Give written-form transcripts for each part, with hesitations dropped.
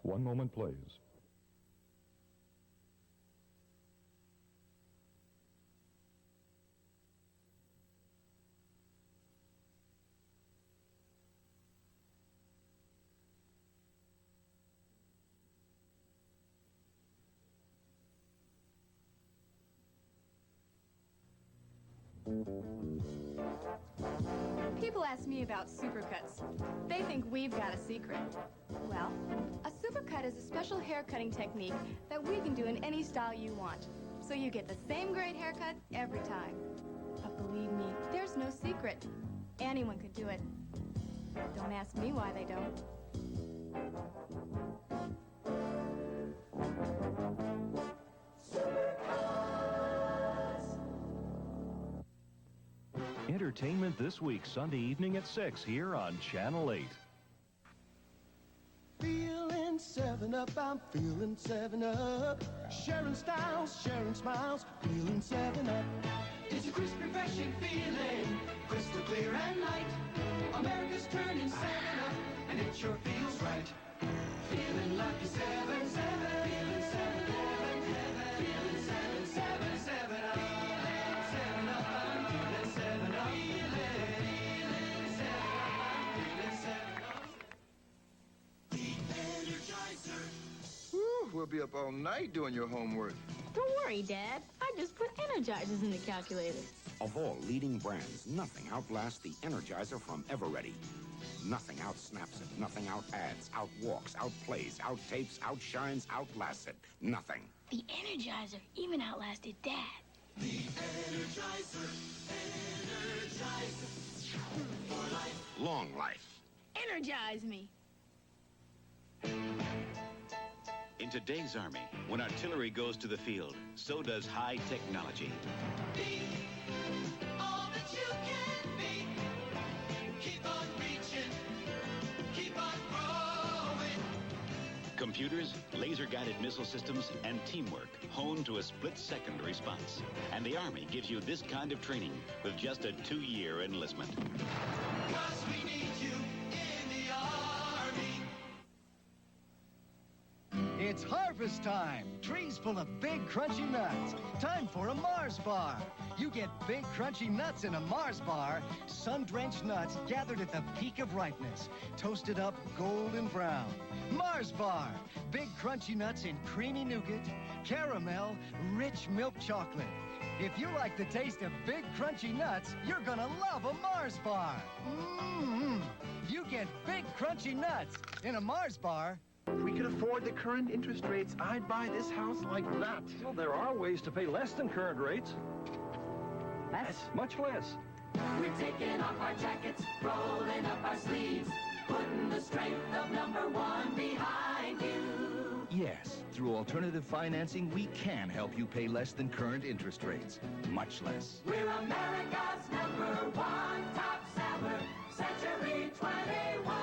One moment, please. People ask me about Supercuts. They think we've got a secret. Well, a Supercut is a special hair cutting technique that we can do in any style you want. So you get the same great haircut every time. But believe me, there's no secret. Anyone could do it. Don't ask me why they don't. Entertainment this week, Sunday evening at 6 here on Channel 8. Feeling 7-Up, I'm feeling 7-Up. Sharing styles, sharing smiles, feeling 7-Up. It's a crisp, refreshing feeling, crystal clear and light. America's turning 7-Up, and it sure feels right. Feeling lucky 7-7, feeling 7-Eleven, feeling 7-7-7-Up. Feeling 7-Up, I'm feeling 7-Up. Feeling 7-Up, I'm feeling 7-Up. The Energizer. Whew, we'll be up all night doing your homework. Don't worry, Dad. I just put Energizers in the calculator. Of all leading brands, nothing outlasts the Energizer from Eveready. Nothing outsnaps it. Nothing out-adds, outwalks, outplays, outtapes, outshines, outlasts it. Nothing. The Energizer even outlasted Dad. The Energizer, Energizer, for life. Long life. Energize me. In today's Army, when artillery goes to the field, so does high technology. Be all that you can be. Keep on reaching. Keep on growing. Computers, laser-guided missile systems, and teamwork honed to a split-second response. And the Army gives you this kind of training with just a 2-year enlistment. 'Cause we need you in the Army. It's harvest time. Trees full of big, crunchy nuts. Time for a Mars bar. You get big, crunchy nuts in a Mars bar. Sun-drenched nuts gathered at the peak of ripeness. Toasted up golden brown. Mars bar. Big, crunchy nuts in creamy nougat, caramel, rich milk chocolate. If you like the taste of big, crunchy nuts, you're gonna love a Mars bar. Mmm. You get big, crunchy nuts in a Mars bar. If we could afford the current interest rates, I'd buy this house like that. Well, there are ways to pay less than current rates. Less? Much less. We're taking off our jackets, rolling up our sleeves, putting the strength of #1 behind you. Yes, through alternative financing, we can help you pay less than current interest rates. Much less. We're America's #1 top seller, Century 21.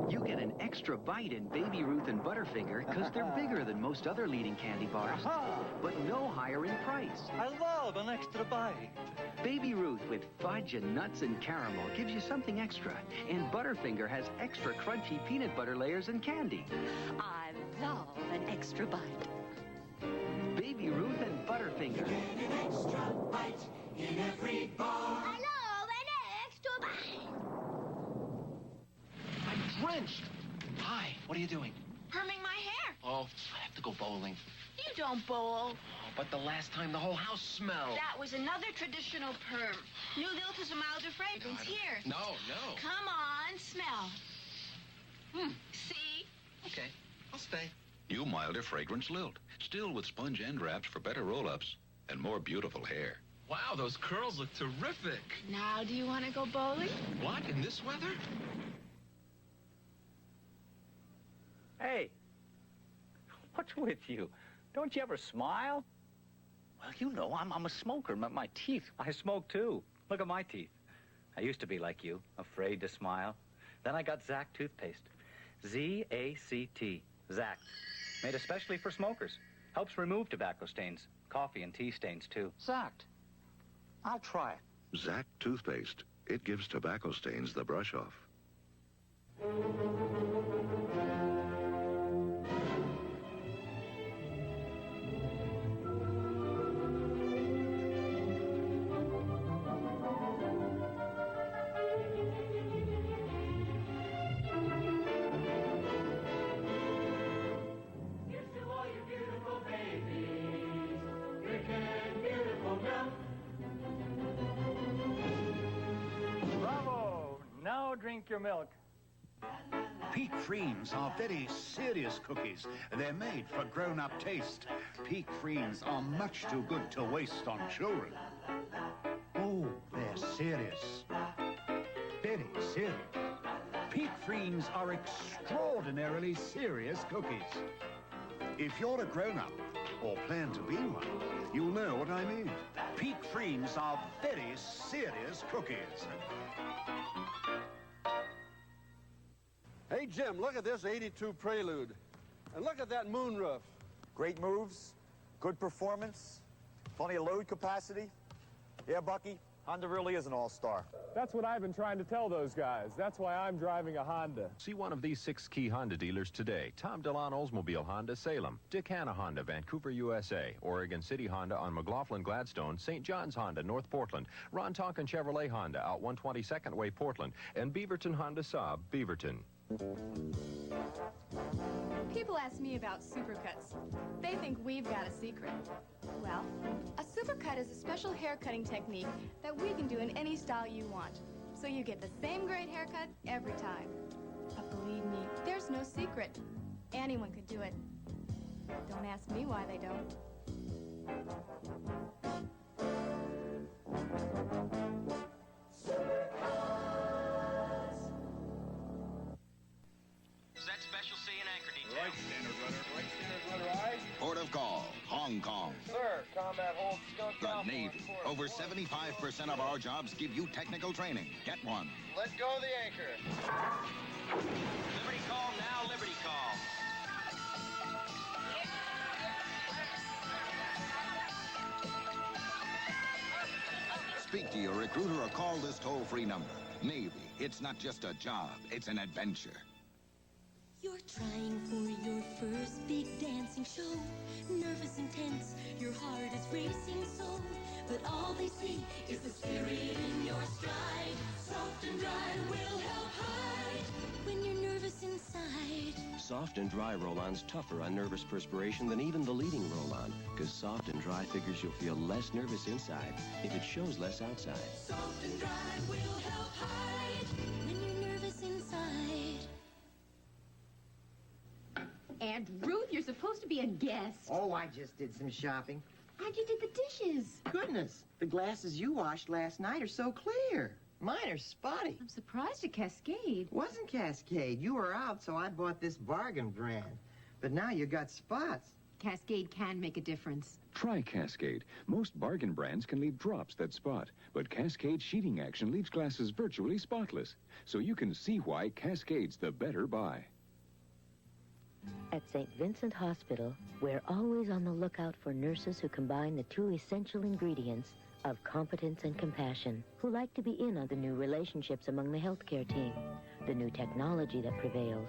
You get an extra bite in Baby Ruth and Butterfinger because they're bigger than most other leading candy bars, but no higher in price. I love an extra bite. Baby Ruth with fudge and nuts and caramel gives you something extra, and Butterfinger has extra crunchy peanut butter layers and candy. I love an extra bite. Baby Ruth and Butterfinger. Get an extra bite in every bar. I love an extra bite. I'm drenched. Hi, what are you doing? Perming my hair. Oh, I have to go bowling. You don't bowl. Oh, but the last time the whole house smelled. That was another traditional perm. New Lilt is a milder fragrance. Here. No. Come on, smell. See? Okay, I'll stay. New milder fragrance Lilt. Still with sponge end wraps for better roll-ups and more beautiful hair. Wow, those curls look terrific. Now, do you want to go bowling? What, in this weather? Hey, what's with you? Don't you ever smile? Well, you know, I'm a smoker. My teeth. I smoke, too. Look at my teeth. I used to be like you, afraid to smile. Then I got Zact toothpaste. Z-A-C-T. Zact. Made especially for smokers. Helps remove tobacco stains. Coffee and tea stains, too. Zact. I'll try it. Zact toothpaste. It gives tobacco stains the brush off. Drink your milk. Peak Creams are very serious cookies. They're made for grown-up taste. Peak Creams are much too good to waste on children. Oh, they're serious. Very serious. Peak Creams are extraordinarily serious cookies. If you're a grown-up, or plan to be one, you'll know what I mean. Peak Creams are very serious cookies. Hey, Jim, look at this 82 Prelude. And look at that moonroof. Great moves, good performance, plenty of load capacity. Yeah, Bucky, Honda really is an all-star. That's what I've been trying to tell those guys. That's why I'm driving a Honda. See one of these 6 key Honda dealers today. Tom DeLon Oldsmobile Honda, Salem. Dick Hanna Honda, Vancouver, USA. Oregon City Honda on McLaughlin, Gladstone. St. John's Honda, North Portland. Ron Tonkin Chevrolet Honda, out 122nd Way, Portland. And Beaverton Honda Saab, Beaverton. People ask me about Supercuts. They think we've got a secret. Well, a Supercut is a special hair cutting technique that we can do in any style you want. So you get the same great haircut every time. But believe me, there's no secret. Anyone could do it. Don't ask me why they don't. Right standard rudder, aye. Port of call, Hong Kong. Sir, combat hold skunk The Navy. Over 75% of our jobs give you technical training. Get one. Let go of the anchor. Liberty call now, Liberty call. Speak to your recruiter or call this toll-free number. Navy. It's not just a job, it's an adventure. You're trying for your first big dancing show. Nervous and tense, your heart is racing so. But all they see is the spirit in your stride. Soft and dry will help hide when you're nervous inside. Soft and dry roll-on's tougher on nervous perspiration than even the leading roll-on. Because soft and dry figures you'll feel less nervous inside if it shows less outside. Soft and dry will help hide when you're nervous inside. Aunt Ruth, you're supposed to be a guest. Oh, I just did some shopping. And you did the dishes. Goodness, the glasses you washed last night are so clear. Mine are spotty. I'm surprised at Cascade. Wasn't Cascade. You were out, so I bought this bargain brand. But now you got spots. Cascade can make a difference. Try Cascade. Most bargain brands can leave drops that spot, but Cascade sheeting action leaves glasses virtually spotless. So you can see why Cascade's the better buy. At St. Vincent Hospital, we're always on the lookout for nurses who combine the two essential ingredients of competence and compassion, who like to be in on the new relationships among the healthcare team, the new technology that prevails,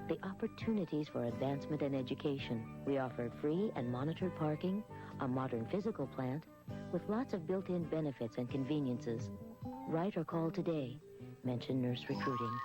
the opportunities for advancement and education. We offer free and monitored parking, a modern physical plant, with lots of built-in benefits and conveniences. Write or call today. Mention nurse recruiting.